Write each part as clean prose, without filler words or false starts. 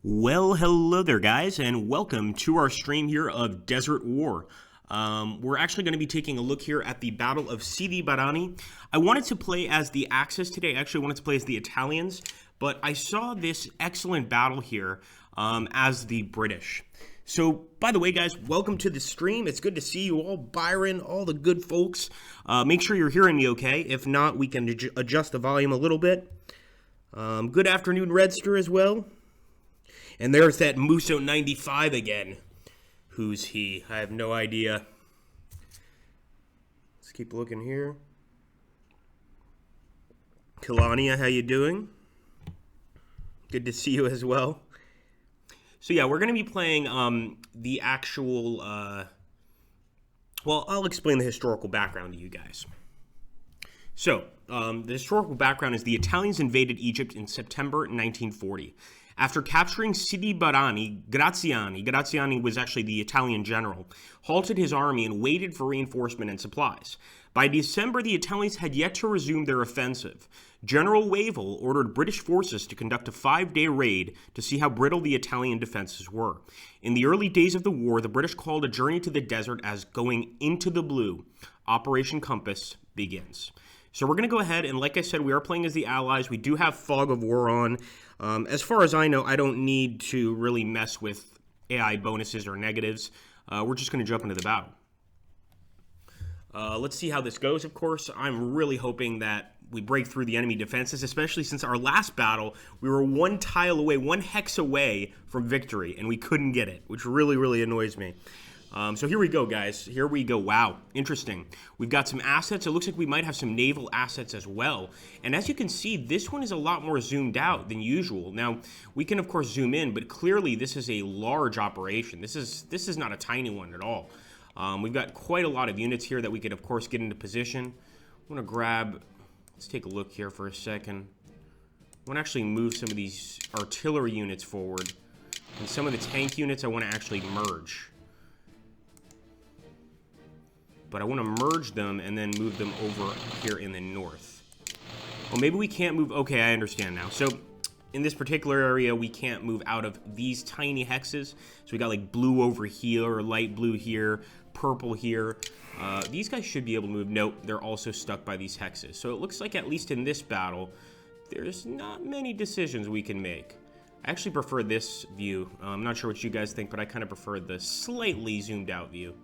Well, hello there, guys, and welcome to our stream here of Desert War. We're actually going to be taking a look here at the Battle of Sidi Barrani. I wanted to play as the Axis today. I actually wanted to play as the Italians, but I saw this excellent battle here as the British. So, by the way, guys, welcome to the stream. It's good to see you all, Byron, all the good folks. Make sure you're hearing me okay. If not, we can adjust the volume a little bit. Good afternoon, Redster, as well. And there's that Muso 95 again. Who's he? I have no idea. Let's keep looking here. Kelania, how you doing? Good to see you as well. So yeah, we're going to be playing the actual... well, I'll explain the historical background to you guys. So, the historical background is the Italians invaded Egypt in September 1940. After capturing Sidi Barrani, Graziani was actually the Italian general, halted his army and waited for reinforcement and supplies. By December, the Italians had yet to resume their offensive. General Wavell ordered British forces to conduct a 5-day raid to see how brittle the Italian defenses were. In the early days of the war, the British called a journey to the desert as going into the blue. Operation Compass begins. So we're going to go ahead, and like I said, we are playing as the Allies. We do have Fog of War on. As far as I know, I don't need to really mess with AI bonuses or negatives. We're just going to jump into the battle. Let's see how this goes, of course. I'm really hoping that we break through the enemy defenses, especially since our last battle, we were one tile away, one hex away from victory, and we couldn't get it, which really, really annoys me. So here we go, guys. Here we go. Wow, interesting. We've got some assets. It looks like we might have some naval assets as well. And as you can see, this one is a lot more zoomed out than usual. Now, we can, of course, zoom in, but clearly this is a large operation. This is not a tiny one at all. We've got quite a lot of units here that we could, of course, get into position. I want to grab... Let's take a look here for a second. I want to actually move some of these artillery units forward. And some of the tank units I want to actually merge. But I want to merge them and then move them over here in the north. Well, maybe we can't move... Okay, I understand now. So, in this particular area, we can't move out of these tiny hexes. So we got like blue over here, or light blue here, purple here. These guys should be able to move. Nope, they're also stuck by these hexes. So it looks like, at least in this battle, there's not many decisions we can make. I actually prefer this view. I'm not sure what you guys think, but I kind of prefer the slightly zoomed out view.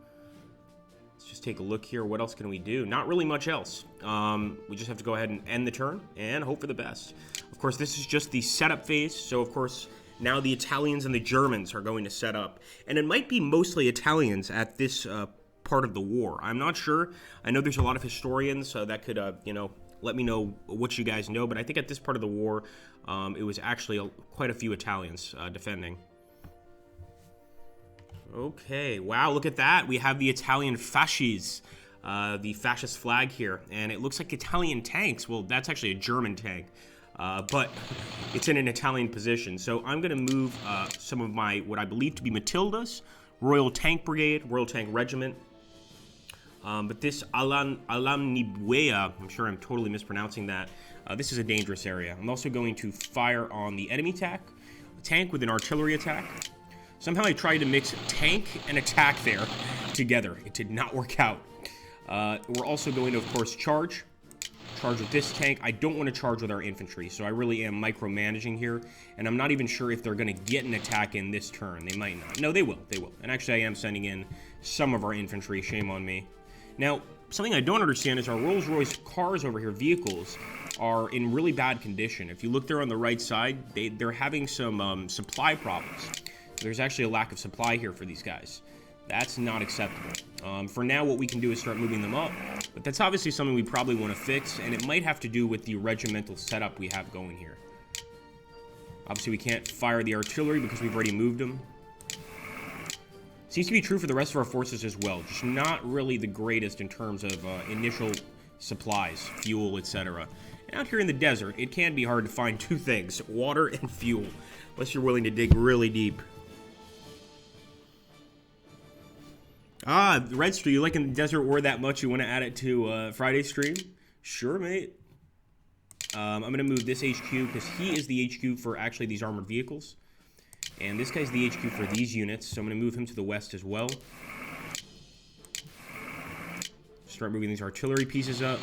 Let's just take a look here. What else can we do? Not really much else. We just have to go ahead and end the turn and hope for the best. Of course, this is just the setup phase. So, of course, now the Italians and the Germans are going to set up. And it might be mostly Italians at this part of the war. I'm not sure. I know there's a lot of historians that could, let me know what you guys know. But I think at this part of the war, it was actually quite a few Italians defending. Okay, wow, look at that. We have the Italian fasces, the fascist flag here, and it looks like Italian tanks. Well, that's actually a German tank, but it's in an Italian position. So I'm going to move some of my, what I believe to be Matildas, Royal Tank Brigade, Royal Tank Regiment. But this Alamnibuea, I'm sure I'm totally mispronouncing that, this is a dangerous area. I'm also going to fire on the enemy tank with an artillery attack. Somehow I tried to mix tank and attack there together. It did not work out. We're also going to, of course, charge with this tank. I don't want to charge with our infantry, so I really am micromanaging here. And I'm not even sure if they're going to get an attack in this turn. They might not. No, they will. They will. And actually, I am sending in some of our infantry. Shame on me. Now, something I don't understand is our Rolls-Royce cars over here, vehicles, are in really bad condition. If you look there on the right side, they're having some supply problems. There's actually a lack of supply here for these guys. That's not acceptable. For now, what we can do is start moving them up. But that's obviously something we probably want to fix, and it might have to do with the regimental setup we have going here. Obviously, we can't fire the artillery because we've already moved them. Seems to be true for the rest of our forces as well. Just not really the greatest in terms of initial supplies, fuel, etc. Out here in the desert, it can be hard to find two things, water and fuel, unless you're willing to dig really deep. Ah, Redster, you liking the Desert War that much you want to add it to Friday's stream? Sure, mate. I'm going to move this HQ because he is the HQ for actually these armored vehicles. And this guy's the HQ for these units, so I'm going to move him to the west as well. Start moving these artillery pieces up.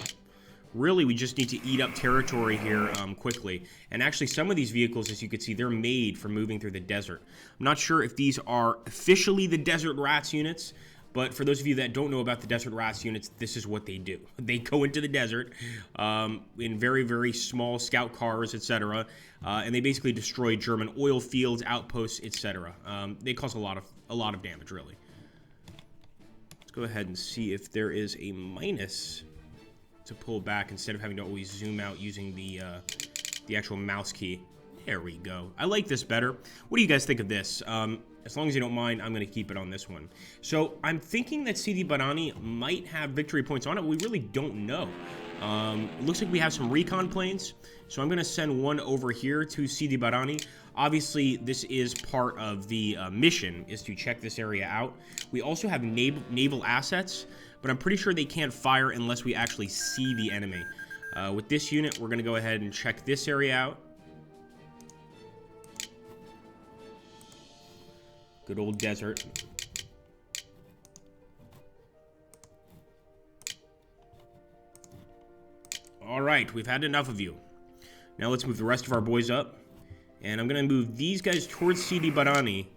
Really, we just need to eat up territory here quickly. And actually, some of these vehicles, as you can see, they're made for moving through the desert. I'm not sure if these are officially the Desert Rats units, but for those of you that don't know about the Desert Rats units, this is what they do. They go into the desert in very, very small scout cars, etc., and they basically destroy German oil fields, outposts, etc. They cause a lot of damage, really. Let's go ahead and see if there is a minus to pull back instead of having to always zoom out using the actual mouse key. There we go. I like this better. What do you guys think of this? As long as you don't mind, I'm going to keep it on this one. So I'm thinking that Sidi Barani might have victory points on it. We really don't know. It looks like we have some recon planes. So I'm going to send one over here to Sidi Barani. Obviously, this is part of the mission, is to check this area out. We also have naval assets, but I'm pretty sure they can't fire unless we actually see the enemy. With this unit, we're going to go ahead and check this area out. Good old desert. All right, we've had enough of you. Now let's move the rest of our boys up. And I'm going to move these guys towards Sidi Barani.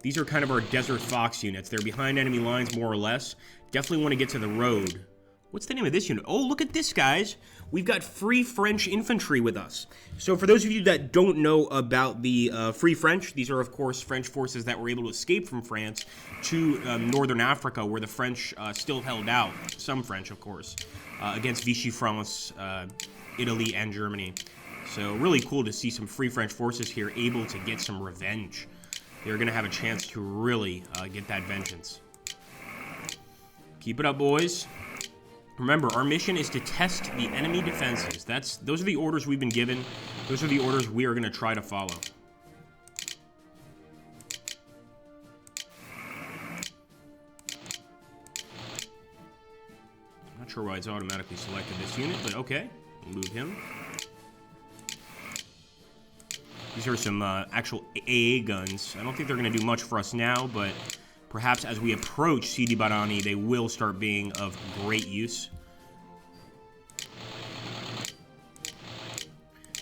These are kind of our Desert Fox units. They're behind enemy lines, more or less. Definitely want to get to the road. What's the name of this unit? Oh, look at this, guys. We've got Free French infantry with us. So for those of you that don't know about the Free French, these are, of course, French forces that were able to escape from France to northern Africa, where the French still held out. Some French, of course, against Vichy France, Italy, and Germany. So really cool to see some Free French forces here able to get some revenge. They're going to have a chance to really get that vengeance. Keep it up, boys. Remember, our mission is to test the enemy defenses. Those are the orders we've been given. Those are the orders we are going to try to follow. Not sure why it's automatically selected this unit, but okay. We'll move him. These are some actual AA guns. I don't think they're going to do much for us now, but perhaps as we approach Sidi Barani, they will start being of great use.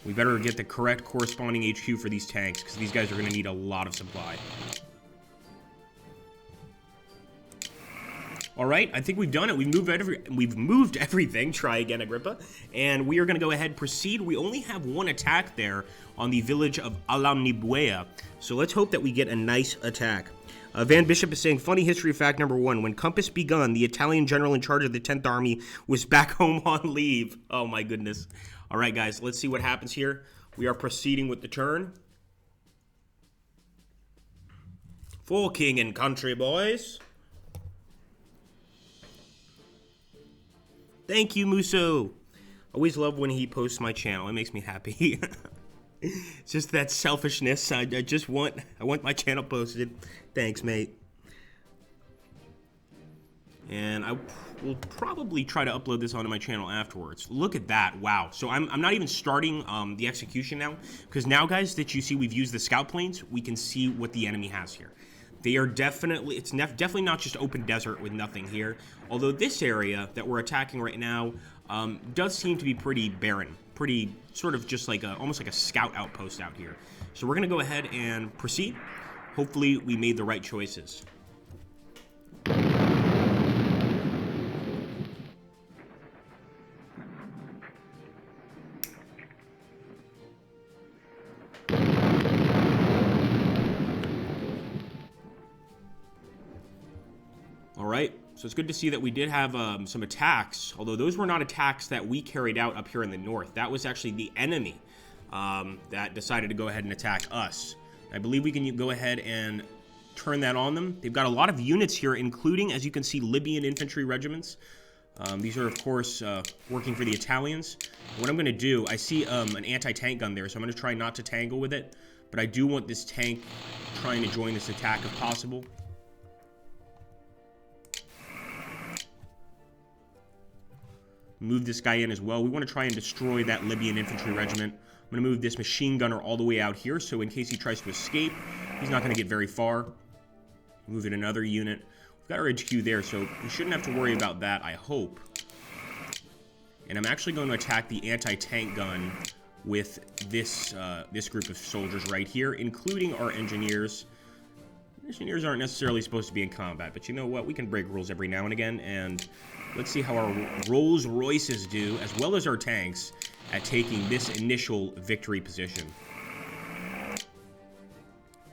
We better get the correct corresponding HQ for these tanks, because these guys are going to need a lot of supply. All right, I think we've done it. We've moved everything. Try again, Agrippa. And we are going to go ahead and proceed. We only have one attack there on the village of Alamnibuea. So let's hope that we get a nice attack. Van Bishop is saying, funny history fact number 1. When Compass begun, the Italian general in charge of the 10th Army was back home on leave. Oh, my goodness. All right, guys, let's see what happens here. We are proceeding with the turn. For king and country, boys. Thank you, Musso. Always love when he posts my channel. It makes me happy. It's just that selfishness. I want my channel posted. Thanks, mate. And I will probably try to upload this onto my channel afterwards. Look at that. Wow. So I'm not even starting the execution now, because now, guys, that you see we've used the scout planes, we can see what the enemy has here. They are definitely, definitely not just open desert with nothing here. Although this area that we're attacking right now does seem to be pretty barren. Pretty sort of just like almost like a scout outpost out here. So we're going to go ahead and proceed. Hopefully we made the right choices. Alright, so it's good to see that we did have some attacks, although those were not attacks that we carried out up here in the north. That was actually the enemy that decided to go ahead and attack us. I believe we can go ahead and turn that on them. They've got a lot of units here, including, as you can see, Libyan infantry regiments. These are, of course, working for the Italians. What I'm going to do, I see an anti-tank gun there, so I'm going to try not to tangle with it, but I do want this tank trying to join this attack if possible. Move this guy in as well. We want to try and destroy that Libyan infantry regiment. I'm going to move this machine gunner all the way out here, so in case he tries to escape, He's not going to get very far. Move in another unit. We've got our HQ there, so we shouldn't have to worry about that, I hope. And I'm actually going to attack the anti-tank gun with this this group of soldiers right here, including our engineers. Engineers aren't necessarily supposed to be in combat, but you know what? We can break rules every now and again, and let's see how our Rolls Royces do, as well as our tanks, at taking this initial victory position.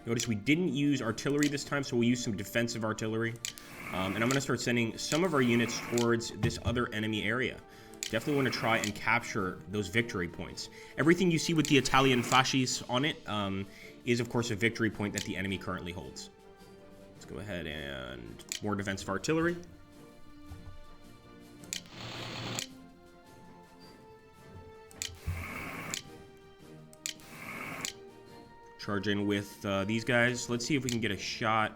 Notice we didn't use artillery this time, so we'll use some defensive artillery. And I'm going to start sending some of our units towards this other enemy area. Definitely want to try and capture those victory points. Everything you see with the Italian fascis on it is, of course, a victory point that the enemy currently holds. Let's go ahead and more defensive artillery. Charge in with these guys. Let's see if we can get a shot.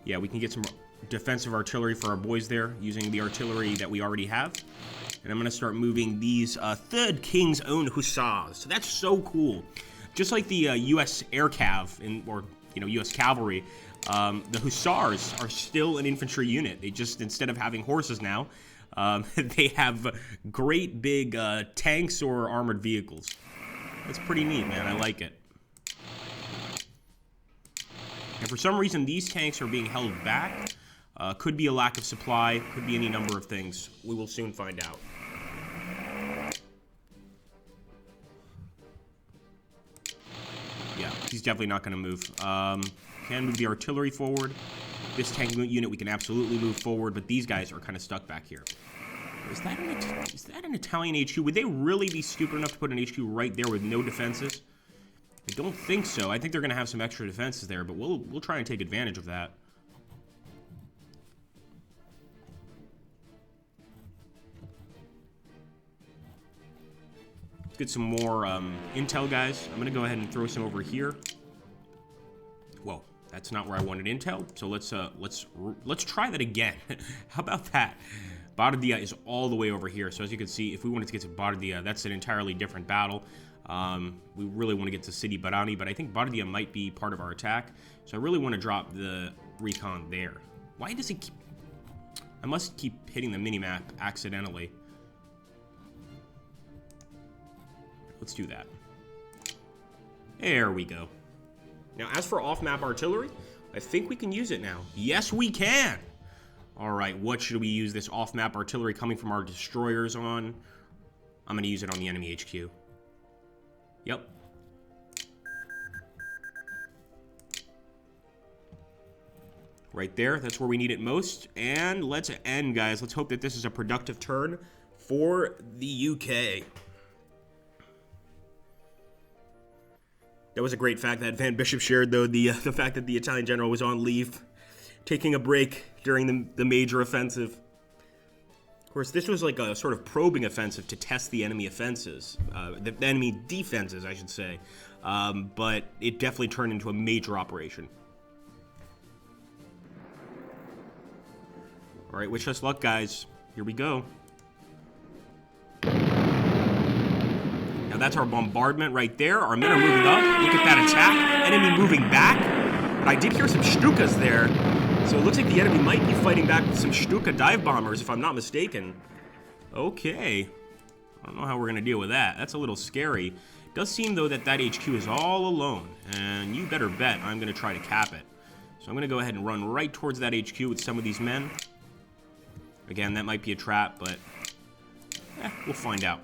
Yeah, we can get some defensive artillery for our boys there using the artillery that we already have. And I'm going to start moving these 3rd King's Own Hussars. So that's so cool. Just like the U.S. Air Cav, or U.S. Cavalry, the Hussars are still an infantry unit. They just, instead of having horses now, they have great big tanks or armored vehicles. That's pretty neat, man. I like it. And for some reason, these tanks are being held back. Could be a lack of supply, could be any number of things. We will soon find out. Yeah, he's definitely not going to move. Can move the artillery forward. This tank unit we can absolutely move forward, but these guys are kind of stuck back here. Is that an Italian HQ? Would they really be stupid enough to put an HQ right there with no defenses? I don't think so. I think they're going to have some extra defenses there, but we'll try and take advantage of that. Let's get some more intel, guys. I'm going to go ahead and throw some over here. Whoa, that's not where I wanted intel. So let's try that again. How about that? Bardia is all the way over here. So as you can see, if we wanted to get to Bardia, that's an entirely different battle. We really want to get to City Barani, but I think Bardia might be part of our attack. So I really want to drop the recon there. Why does it keep... I must keep hitting the minimap accidentally. Let's do that. There we go. Now, as for off-map artillery, I think we can use it now. Yes, we can! Alright, what should we use this off-map artillery coming from our destroyers on? I'm going to use it on the enemy HQ. Yep. Right there, that's where we need it most. And let's end, guys. Let's hope that this is a productive turn for the UK. That was a great fact that Van Bishop shared, though, the fact that the Italian general was on leave, taking a break during the major offensive. Of course, this was like a sort of probing offensive to test the enemy offenses, the enemy defenses, I should say, but it definitely turned into a major operation. All right, wish us luck, guys. Here we go. Now that's our bombardment right there. Our men are moving up. Look at that attack. Enemy moving back. But I did hear some Stukas there. So it looks like the enemy might be fighting back with some Stuka dive bombers, if I'm not mistaken. Okay. I don't know how we're going to deal with that. That's a little scary. It does seem, though, that HQ is all alone. And you better bet I'm going to try to cap it. So I'm going to go ahead and run right towards that HQ with some of these men. Again, that might be a trap, but we'll find out.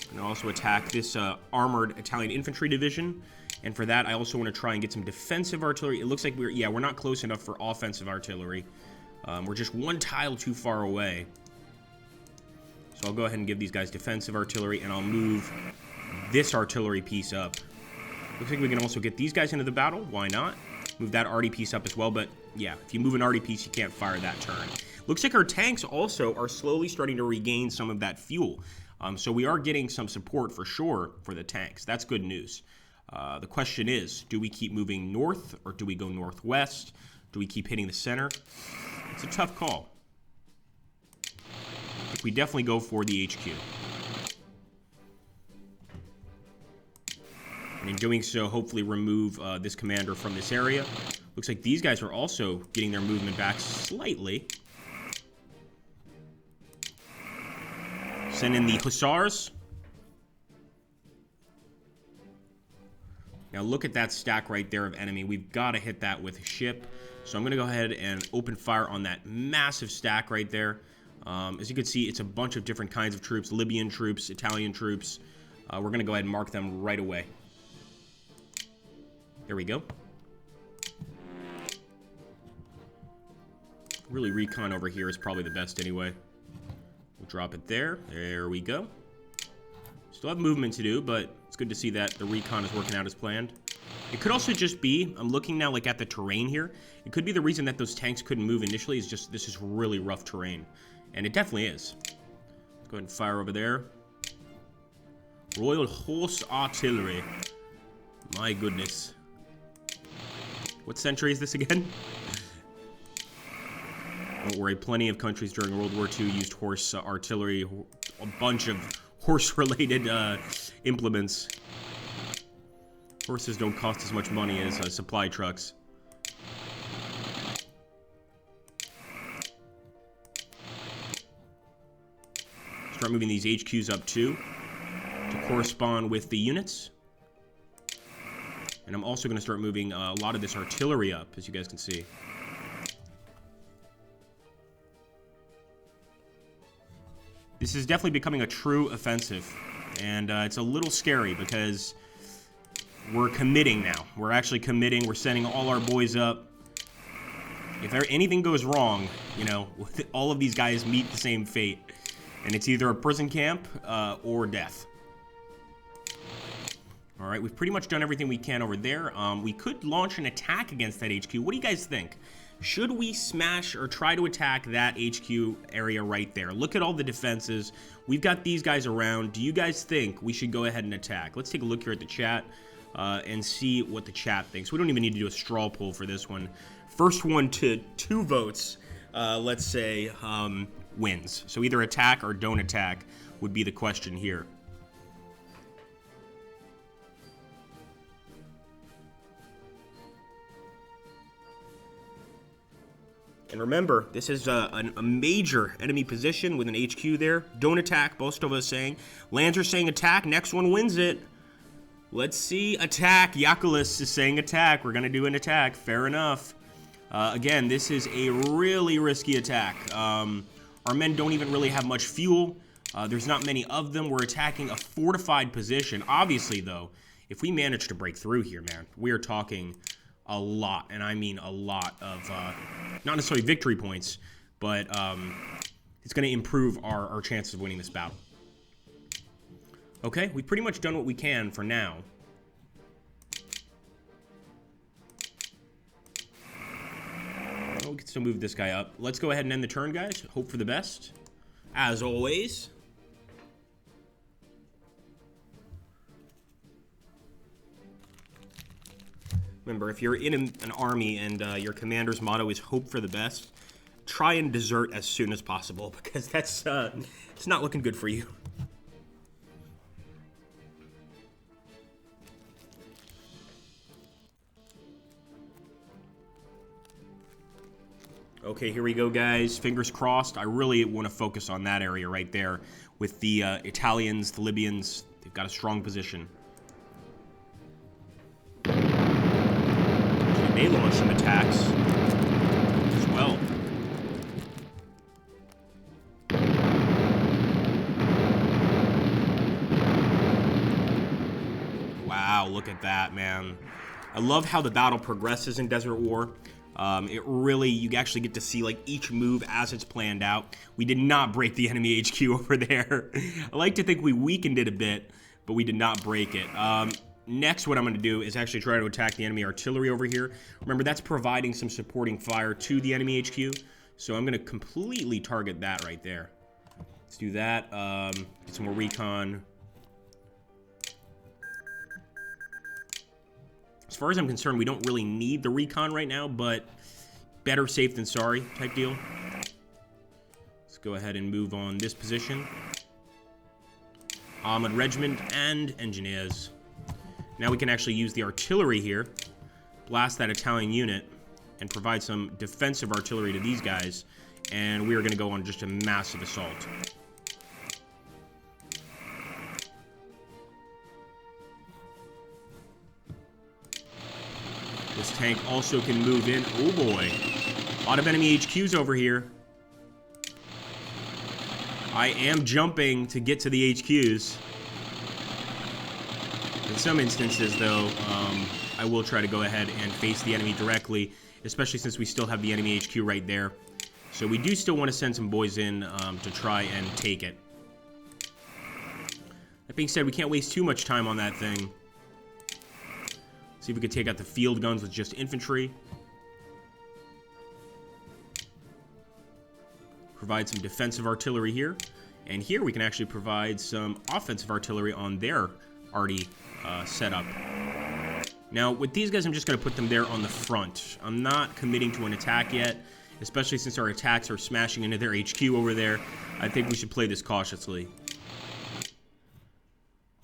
I'm going to also attack this armored Italian infantry division. And for that, I also want to try and get some defensive artillery. It looks like we're not close enough for offensive artillery. We're just one tile too far away. So I'll go ahead and give these guys defensive artillery, and I'll move this artillery piece up. Looks like we can also get these guys into the battle. Why not? Move that arty piece up as well, but yeah, if you move an arty piece, you can't fire that turn. Looks like our tanks also are slowly starting to regain some of that fuel. So we are getting some support for sure for the tanks. That's good news. The question is, do we keep moving north or do we go northwest? Do we keep hitting the center? It's a tough call. I think we definitely go for the HQ. And in doing so, hopefully remove this commander from this area. Looks like these guys are also getting their movement back slightly. Send in the Hussars. Now look at that stack right there of enemy. We've got to hit that with a ship. So I'm going to go ahead and open fire on that massive stack right there. As you can see, it's a bunch of different kinds of troops. Libyan troops, Italian troops. We're going to go ahead and mark them right away. There we go. Really, recon over here is probably the best anyway. We'll drop it there. There we go. Still have movement to do, but it's good to see that the recon is working out as planned. It could also just be, I'm looking now like at the terrain here. It could be the reason that those tanks couldn't move initially is just this is really rough terrain. And it definitely is. Let's go ahead and fire over there. Royal Horse Artillery. My goodness. What century is this again? Don't worry, plenty of countries during World War II used horse artillery, a bunch of horse-related implements. Horses don't cost as much money as supply trucks. Start moving these HQs up too, to correspond with the units. And I'm also going to start moving a lot of this artillery up, as you guys can see. This is definitely becoming a true offensive, and it's a little scary because we're committing now. We're actually committing. We're sending all our boys up. If anything goes wrong, you know, all of these guys meet the same fate, and it's either a prison camp or death. All right, we've pretty much done everything we can over there. We could launch an attack against that HQ. What do you guys think? Should we smash or try to attack that HQ area right there? Look at all the defenses. We've got these guys around. Do you guys think we should go ahead and attack? Let's take a look here at the chat and see what the chat thinks. We don't even need to do a straw poll for this one. First one to 2 votes, let's say, wins. So either attack or don't attack would be the question here. And remember, this is a major enemy position with an HQ there. Don't attack, most of us saying. Lands are saying attack, next one wins it. Let's see, attack. Yakulis is saying attack. We're going to do an attack, fair enough. Again, this is a really risky attack. Our men don't even really have much fuel. There's not many of them. We're attacking a fortified position. Obviously, though, if we manage to break through here, man, we are talking a lot, and I mean a lot of, not necessarily victory points, but it's going to improve our chances of winning this battle. Okay, we've pretty much done what we can for now. Well, we can still move this guy up. Let's go ahead and end the turn, guys. Hope for the best, as always. Remember, if you're in an army and your commander's motto is hope for the best, try and desert as soon as possible, because that's it's not looking good for you. Okay, here we go, guys. Fingers crossed. I really want to focus on that area right there with the Italians, the Libyans. They've got a strong position. They launch some attacks as well. Wow, look at that, man. I love how the battle progresses in Desert War. It really, you actually get to see like each move as it's planned out. We did not break the enemy HQ over there. I like to think we weakened it a bit, but we did not break it. Next, what I'm going to do is actually try to attack the enemy artillery over here. Remember, that's providing some supporting fire to the enemy HQ. So I'm going to completely target that right there. Let's do that. Get some more recon. As far as I'm concerned, we don't really need the recon right now, but better safe than sorry type deal. Let's go ahead and move on this position. Armored Regiment and Engineers. Now we can actually use the artillery here, blast that Italian unit, and provide some defensive artillery to these guys, and we are going to go on just a massive assault. This tank also can move in. Oh boy. A lot of enemy HQs over here. I am jumping to get to the HQs. In some instances, though, I will try to go ahead and face the enemy directly, especially since we still have the enemy HQ right there. So we do still want to send some boys in to try and take it. That being said, we can't waste too much time on that thing. See if we could take out the field guns with just infantry. Provide some defensive artillery here. And here we can actually provide some offensive artillery on their already set up. Now, with these guys, I'm just going to put them there on the front. I'm not committing to an attack yet, especially since our attacks are smashing into their HQ over there. I think we should play this cautiously.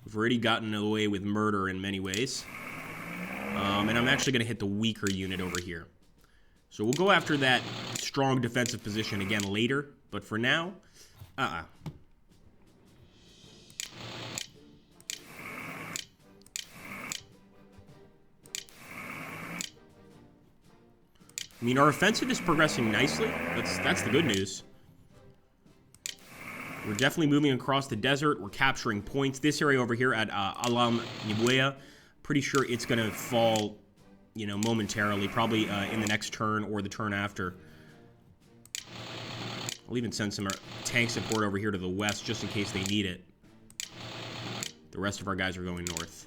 We've already gotten away with murder in many ways. And I'm actually going to hit the weaker unit over here. So we'll go after that strong defensive position again later. But for now, I mean, our offensive is progressing nicely. That's the good news. We're definitely moving across the desert. We're capturing points. This area over here at Alam Nibuya, pretty sure it's going to fall, you know, momentarily. Probably in the next turn or the turn after. I'll even send some tank support over here to the west just in case they need it. The rest of our guys are going north.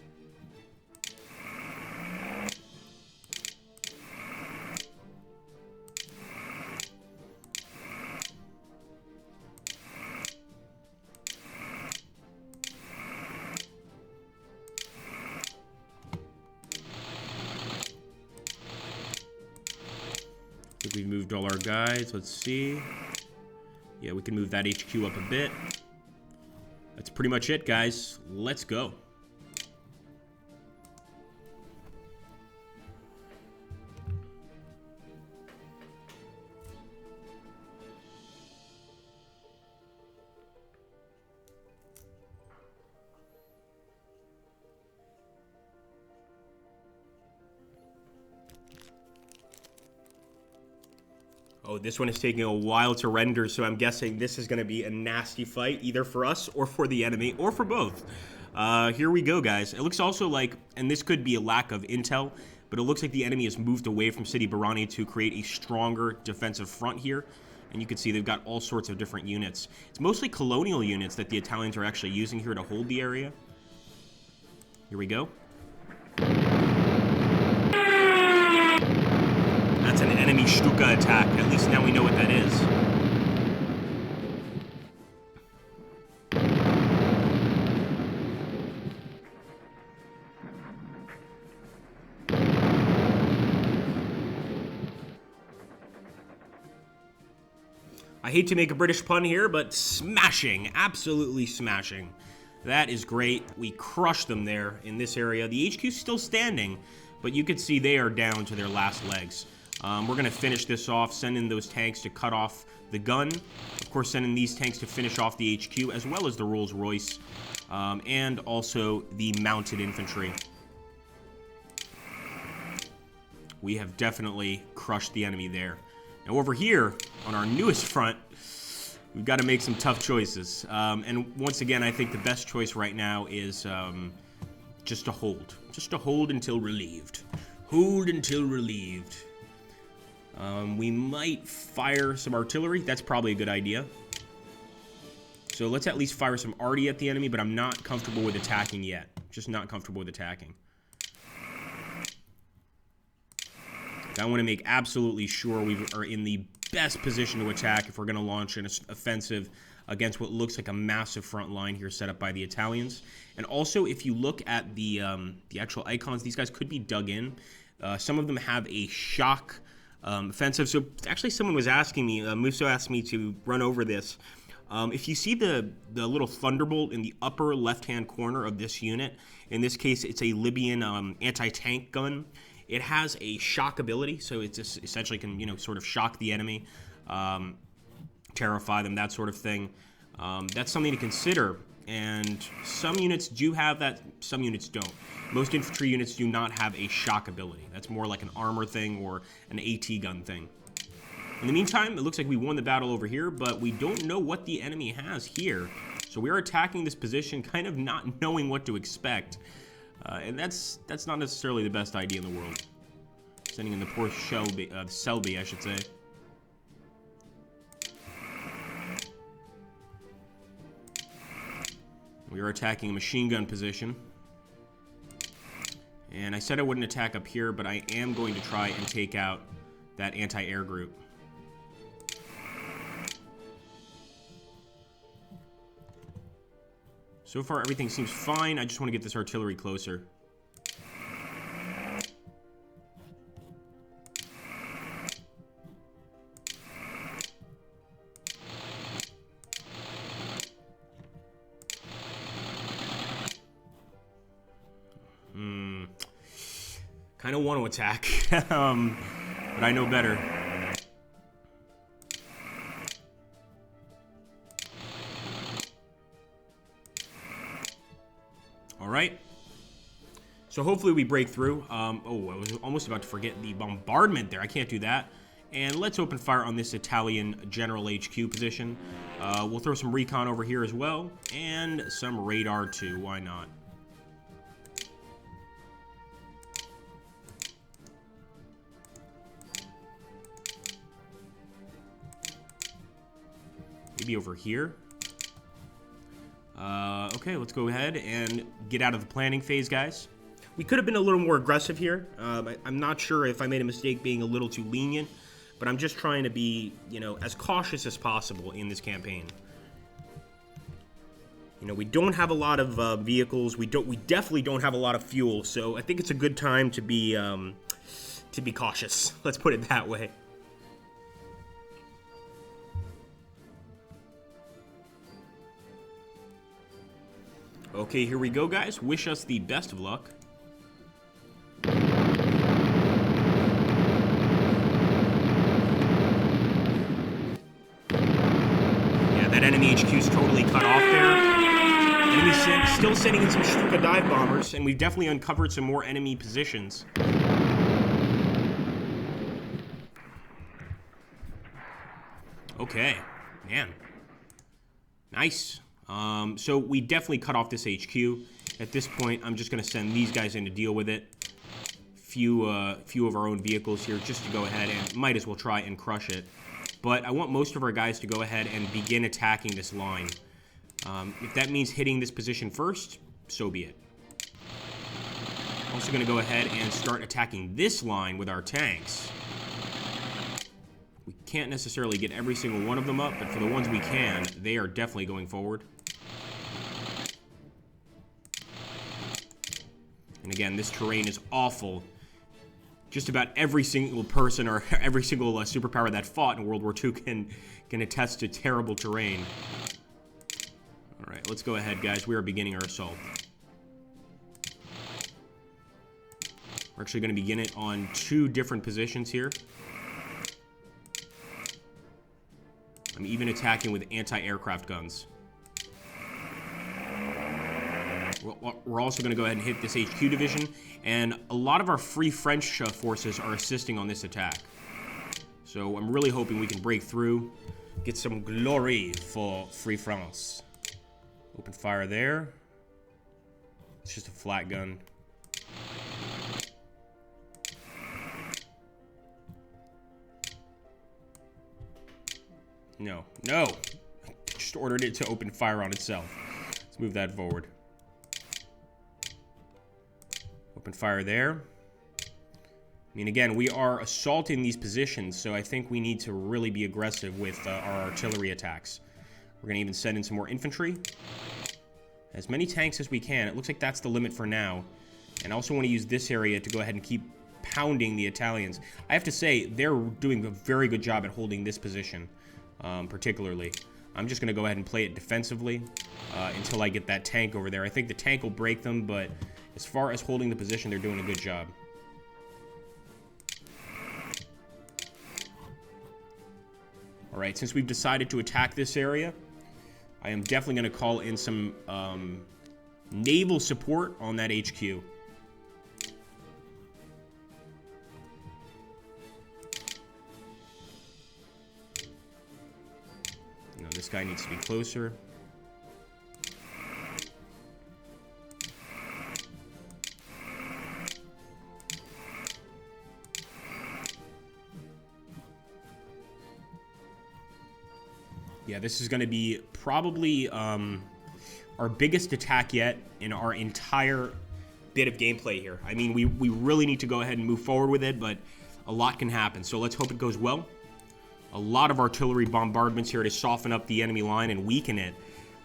I think we've moved all our guys. Let's see. Yeah, we can move that HQ up a bit. That's pretty much it, guys. Let's go. Oh, this one is taking a while to render, so I'm guessing this is going to be a nasty fight, either for us or for the enemy, or for both. Here we go, guys. It looks also like, and this could be a lack of intel, but it looks like the enemy has moved away from City Barani to create a stronger defensive front here. And you can see they've got all sorts of different units. It's mostly colonial units that the Italians are actually using here to hold the area. Here we go. That's an enemy Stuka attack. At least now we know what that is. I hate to make a British pun here, but smashing. Absolutely smashing. That is great. We crushed them there in this area. The HQ's still standing, but you can see they are down to their last legs. We're going to finish this off, send in those tanks to cut off the gun. Of course, send in these tanks to finish off the HQ, as well as the Rolls-Royce, and also the mounted infantry. We have definitely crushed the enemy there. Now over here, on our newest front, we've got to make some tough choices. And once again, I think the best choice right now is just to hold. Just to hold until relieved. Hold until relieved. We might fire some artillery. That's probably a good idea. So let's at least fire some arty at the enemy, but I'm not comfortable with attacking yet. Just not comfortable with attacking. I want to make absolutely sure we are in the best position to attack if we're going to launch an offensive against what looks like a massive front line here set up by the Italians. And also, if you look at the actual icons, these guys could be dug in. Some of them have a shock offensive. So actually someone was asking me, Musso asked me to run over this. If you see the little thunderbolt in the upper left-hand corner of this unit, in this case, it's a Libyan anti-tank gun. It has a shock ability, so it just essentially can, you know, sort of shock the enemy, terrify them, that sort of thing. That's something to consider, and some units do have that, some units don't. Most infantry units do not have a shock ability. That's more like an armor thing or an AT gun thing. In the meantime, it looks like we won the battle over here, but we don't know what the enemy has here. So we are attacking this position kind of not knowing what to expect. And that's not necessarily the best idea in the world. Sending in the poor Selby, I should say. We are attacking a machine gun position. And I said I wouldn't attack up here, but I am going to try and take out that anti-air group. So far, everything seems fine. I just want to get this artillery closer. Kind of want to attack, but I know better. All right. So hopefully we break through. Oh, I was almost about to forget the bombardment there. I can't do that. And let's open fire on this Italian General HQ position. We'll throw some recon over here as well, and some radar too. Why not? Maybe over here. Okay, let's go ahead and get out of the planning phase, guys. We could have been a little more aggressive here. I'm not sure if I made a mistake being a little too lenient, but I'm just trying to be, you know, as cautious as possible in this campaign. You know, we don't have a lot of vehicles. We definitely don't have a lot of fuel, so I think it's a good time to be cautious. Let's put it that way. Okay, here we go, guys. Wish us the best of luck. Yeah, that enemy HQ's totally cut off there. Enemy still sending in some Stuka dive bombers, and we've definitely uncovered some more enemy positions. Okay, man. Nice. So we definitely cut off this HQ. At this point, I'm just going to send these guys in to deal with it. Few of our own vehicles here just to go ahead and might as well try and crush it. But I want most of our guys to go ahead and begin attacking this line. If that means hitting this position first, so be it. Also going to go ahead and start attacking this line with our tanks. We can't necessarily get every single one of them up, but for the ones we can, they are definitely going forward. And again, this terrain is awful. Just about every single person or every single superpower that fought in World War II can attest to terrible terrain. All right, let's go ahead, guys. We are beginning our assault. We're actually going to begin it on 2 different positions here. I'm even attacking with anti-aircraft guns. We're also going to go ahead and hit this HQ division, and a lot of our Free French forces are assisting on this attack. So I'm really hoping we can break through, get some glory for Free France. Open fire there. It's just a flat gun. No, no! Just ordered it to open fire on itself. Let's move that forward. Open fire there. I mean, again, we are assaulting these positions, so I think we need to really be aggressive with our artillery attacks. We're going to even send in some more infantry. As many tanks as we can. It looks like that's the limit for now. And I also want to use this area to go ahead and keep pounding the Italians. I have to say, they're doing a very good job at holding this position, particularly. I'm just going to go ahead and play it defensively until I get that tank over there. I think the tank will break them, but as far as holding the position, they're doing a good job. All right, since we've decided to attack this area, I am definitely going to call in some naval support on that HQ. No, this guy needs to be closer. Yeah, this is going to be probably our biggest attack yet in our entire bit of gameplay here. I mean, we really need to go ahead and move forward with it, but a lot can happen. So let's hope it goes well. A lot of artillery bombardments here to soften up the enemy line and weaken it.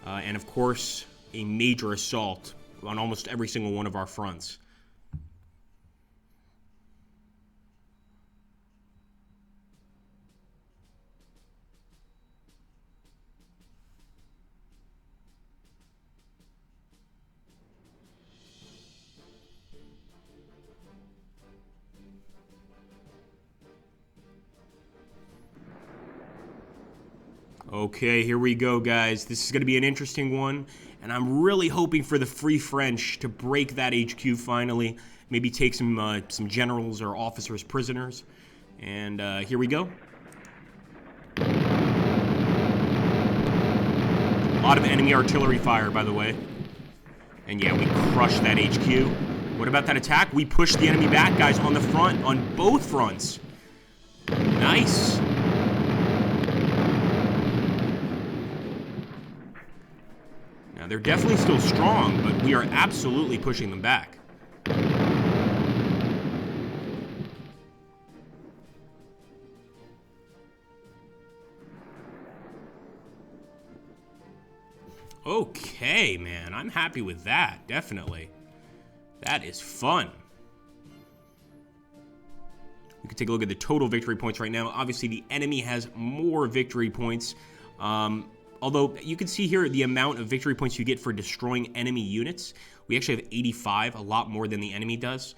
And of course, a major assault on almost every single one of our fronts. Okay, here we go, guys. This is going to be an interesting one, and I'm really hoping for the Free French to break that HQ finally. Maybe take some generals or officers prisoners. And here we go. A lot of enemy artillery fire, by the way. And yeah, we crushed that HQ. What about that attack? We pushed the enemy back, guys, on the front, on both fronts. Nice. Now, they're definitely still strong, but we are absolutely pushing them back. Okay, man. I'm happy with that, definitely. That is fun. We can take a look at the total victory points right now. Obviously, the enemy has more victory points. Although, you can see here the amount of victory points you get for destroying enemy units. We actually have 85, a lot more than the enemy does.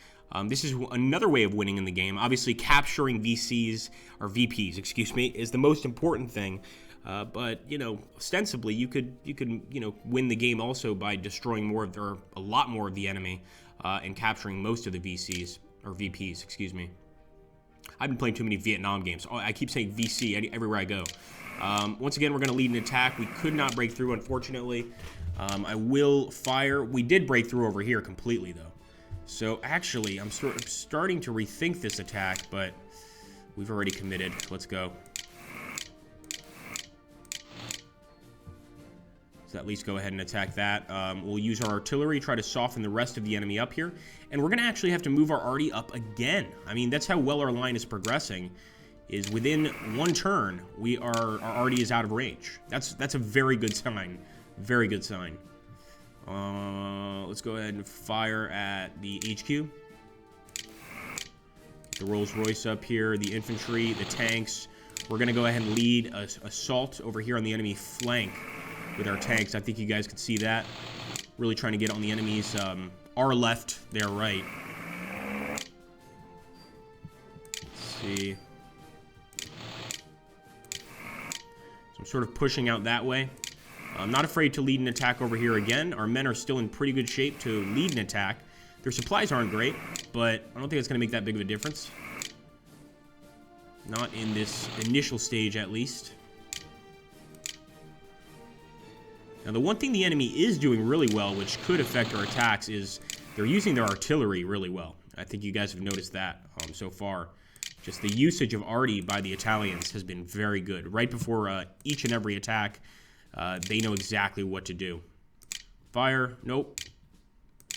This is another way of winning in the game. Obviously, capturing VCs, or VPs, excuse me, is the most important thing. But, you know, ostensibly, you could win the game also by destroying more of, or a lot more of the enemy, and capturing most of the VCs, or VPs, excuse me. I've been playing too many Vietnam games. Oh, I keep saying VC everywhere I go. Once again, we're going to lead an attack. We could not break through, unfortunately. I will fire. We did break through over here completely, though. So, actually, I'm starting to rethink this attack, but we've already committed. Let's go. So at least go ahead and attack that. We'll use our artillery, try to soften the rest of the enemy up here. And we're going to actually have to move our arty up again. I mean, that's how well our line is progressing. Is within one turn, our arty is out of range. That's a very good sign. Very good sign. Let's go ahead and fire at the HQ. The Rolls Royce up here, the infantry, the tanks. We're going to go ahead and lead an assault over here on the enemy flank with our tanks. I think you guys could see that. Really trying to get on the enemies, our left, their right. Let's see. So I'm sort of pushing out that way. I'm not afraid to lead an attack over here again. Our men are still in pretty good shape to lead an attack. Their supplies aren't great, but I don't think it's going to make that big of a difference. Not in this initial stage, at least. Now, the one thing the enemy is doing really well, which could affect our attacks, is they're using their artillery really well. I think you guys have noticed that so far. Just the usage of arty by the Italians has been very good. Right before each and every attack, they know exactly what to do. Fire. Nope.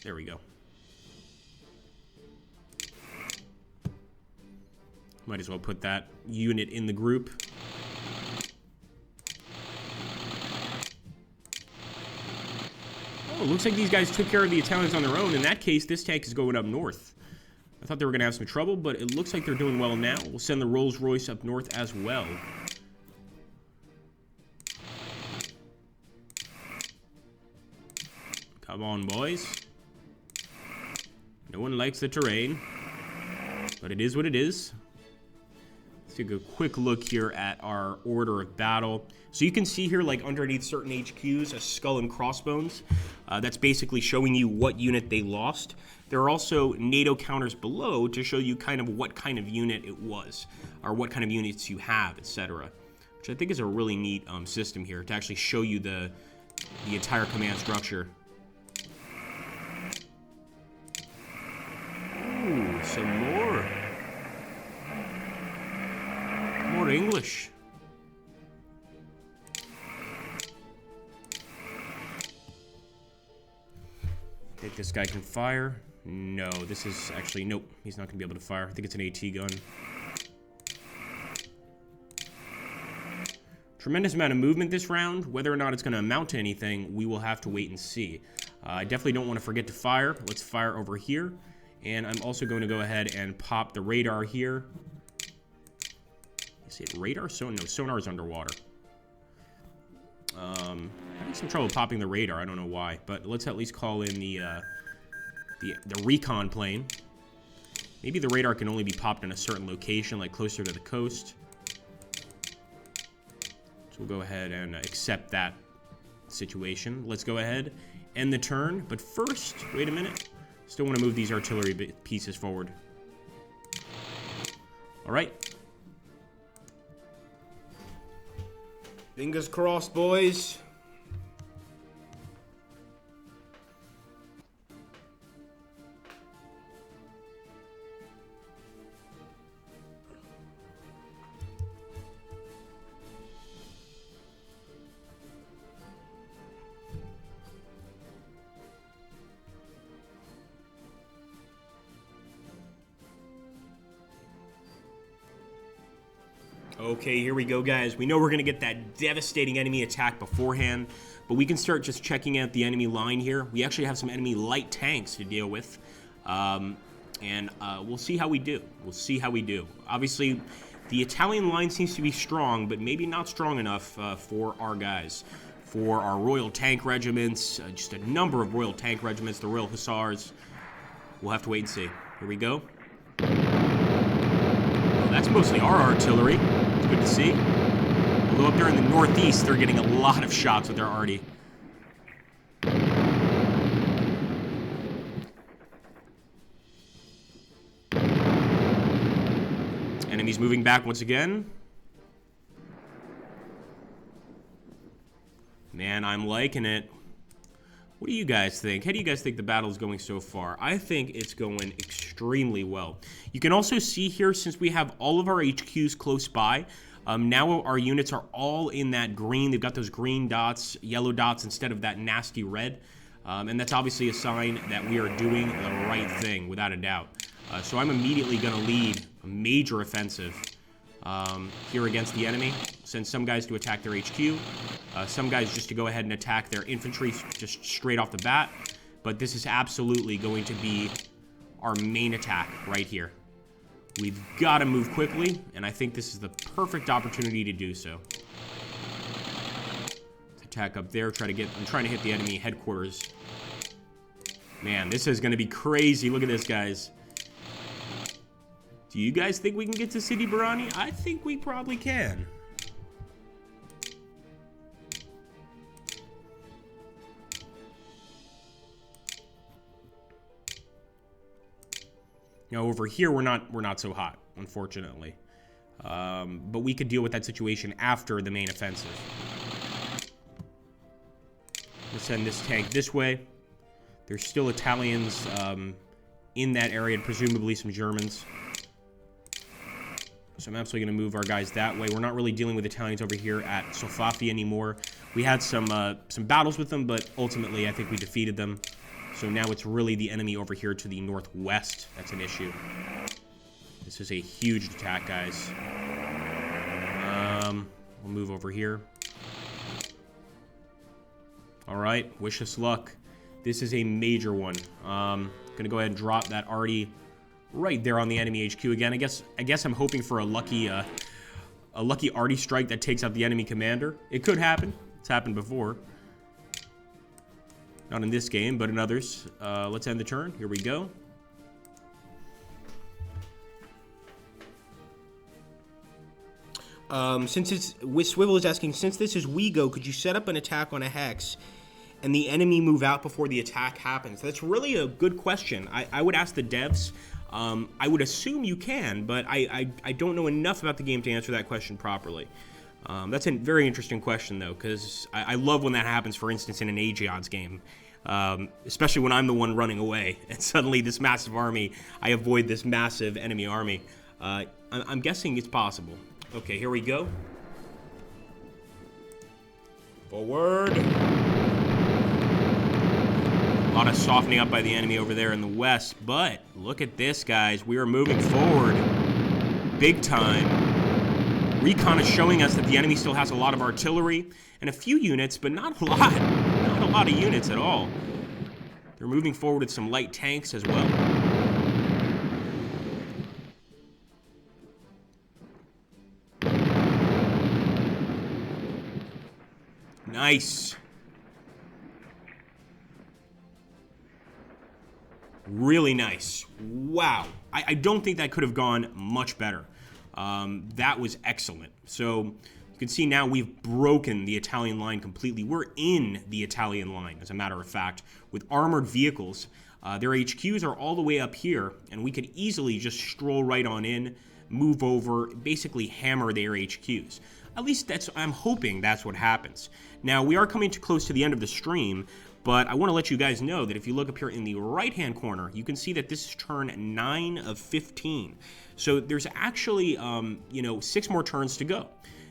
There we go. Might as well put that unit in the group. Oh, looks like these guys took care of the Italians on their own. In that case, this tank is going up north. I thought they were going to have some trouble, but it looks like they're doing well now. We'll send the Rolls Royce up north as well. Come on, boys. No one likes the terrain, but it is what it is. Let's take a quick look here at our order of battle. So you can see here, like underneath certain HQs, a skull and crossbones. That's basically showing you what unit they lost. There are also NATO counters below to show you kind of what kind of unit it was, or what kind of units you have, etc. Which I think is a really neat system here to actually show you the entire command structure. Ooh, some more. More English. Think this guy can fire? No, this is actually, nope, he's not going to be able to fire. I think it's an AT gun. Tremendous amount of movement this round. Whether or not it's going to amount to anything, we will have to wait and see. I definitely don't want to forget to fire. Let's fire over here. And I'm also going to go ahead and pop the radar here. Is it radar? No, sonar is underwater. Having some trouble popping the radar. I don't know why, but let's at least call in the recon plane. Maybe the radar can only be popped in a certain location, like closer to the coast. So we'll go ahead and accept that situation. Let's go ahead, end the turn. But first, wait a minute. Still want to move these artillery pieces forward. All right. Fingers crossed, boys. Okay, here we go, guys. We know we're going to get that devastating enemy attack beforehand, but we can start just checking out the enemy line here. We actually have some enemy light tanks to deal with, and we'll see how we do. We'll see how we do. Obviously, the Italian line seems to be strong, but maybe not strong enough for our guys. For our Royal Tank Regiments, just a number of Royal Tank Regiments, the Royal Hussars. We'll have to wait and see. Here we go. That's mostly our artillery. It's good to see. Although up there in the northeast, they're getting a lot of shots with their arty. Enemies moving back once again. Man, I'm liking it. What do you guys think? How do you guys think the battle's going so far? I think it's going extremely well. You can also see here, since we have all of our HQs close by, now our units are all in that green. They've got those green dots, yellow dots, instead of that nasty red. And that's obviously a sign that we are doing the right thing, without a doubt. So I'm immediately going to lead a major offensive here against the enemy. Send some guys to attack their HQ. Some guys just to go ahead and attack their infantry just straight off the bat. But this is absolutely going to be our main attack right here. We've got to move quickly, and I think this is the perfect opportunity to do so. Let's attack up there. I'm trying to hit the enemy headquarters. Man, this is going to be crazy. Look at this, guys. Do you guys think we can get to Sidi Barani? I think we probably can. Now over here, we're not so hot, unfortunately. But we could deal with that situation after the main offensive. Let's send this tank this way. There's still Italians in that area, and presumably some Germans. So I'm absolutely going to move our guys that way. We're not really dealing with Italians over here at Sofafi anymore. We had some battles with them, but ultimately I think we defeated them. So now it's really the enemy over here to the northwest that's an issue. This is a huge attack, guys. We'll move over here. All right, wish us luck. This is a major one. Gonna go ahead and drop that arty right there on the enemy HQ again. I guess I'm hoping for a lucky arty strike that takes out the enemy commander. It could happen. It's happened before. Not in this game, but in others. Let's end the turn. Here we go. Since it's Swivel is asking, since this is WeGo, could you set up an attack on a hex and the enemy move out before the attack happens? That's really a good question. I would ask the devs. I would assume you can, but I don't know enough about the game to answer that question properly. That's a very interesting question, though, because I love when that happens, for instance, in an Aegeon's game. Especially when I'm the one running away, and suddenly this massive army, I avoid this massive enemy army. I'm guessing it's possible. Okay, here we go. Forward. A lot of softening up by the enemy over there in the west, but look at this, guys. We are moving forward big time. Recon is showing us that the enemy still has a lot of artillery and a few units, but not a lot. Not a lot of units at all. They're moving forward with some light tanks as well. Nice. Really nice. Wow. I don't think that could have gone much better. That was excellent. So you can see now we've broken the Italian line completely. We're in the Italian line, as a matter of fact, with armored vehicles. Their HQs are all the way up here, and we could easily just stroll right on in, move over, basically hammer their HQs. At least I'm hoping that's what happens. Now, we are coming too close to the end of the stream, but I want to let you guys know that if you look up here in the right-hand corner, you can see that this is turn 9 of 15. So there's actually, 6 more turns to go.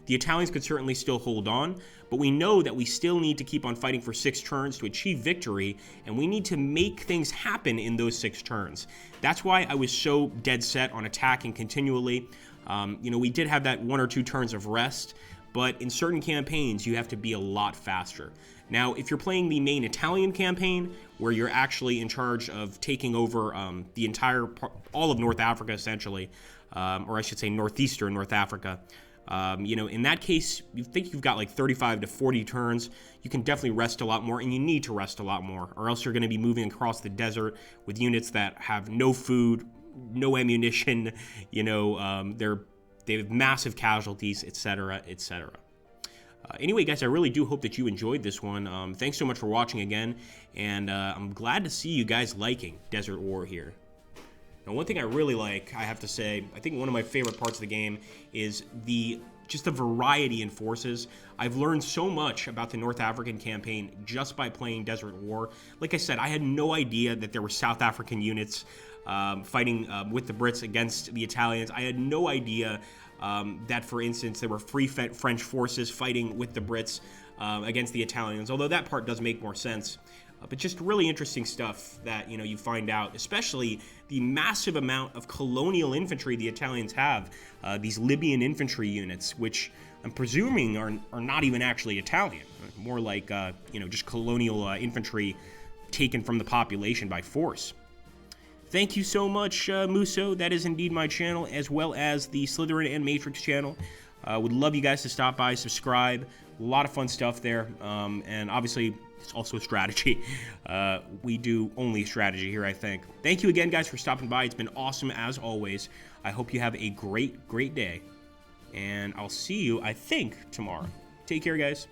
The Italians could certainly still hold on, but we know that we still need to keep on fighting for 6 turns to achieve victory, and we need to make things happen in those 6 turns. That's why I was so dead set on attacking continually. We did have that 1 or 2 turns of rest, but in certain campaigns, you have to be a lot faster. Now, if you're playing the main Italian campaign, where you're actually in charge of taking over the entire, all of North Africa, essentially, or I should say northeastern North Africa, in that case, you think you've got like 35 to 40 turns. You can definitely rest a lot more, and you need to rest a lot more, or else you're going to be moving across the desert with units that have no food, no ammunition, they have massive casualties, etc., etc. Anyway, guys, I really do hope that you enjoyed this one. Thanks so much for watching again, and I'm glad to see you guys liking Desert War here. Now, one thing I really like, I have to say, I think one of my favorite parts of the game is just the variety in forces. I've learned so much about the North African campaign just by playing Desert War. Like I said, I had no idea that there were South African units fighting with the Brits against the Italians. I had no idea that, for instance, there were Free French forces fighting with the Brits against the Italians, although that part does make more sense. But just really interesting stuff that, you find out, especially the massive amount of colonial infantry the Italians have, these Libyan infantry units, which I'm presuming are not even actually Italian, more like, just colonial infantry taken from the population by force. Thank you so much, Muso. That is indeed my channel, as well as the Slytherin and Matrix channel. Would love you guys to stop by, subscribe. A lot of fun stuff there, and obviously it's also strategy. We do only strategy here, I think. Thank you again, guys, for stopping by. It's been awesome as always. I hope you have a great, great day, and I'll see you, I think, tomorrow. Take care, guys.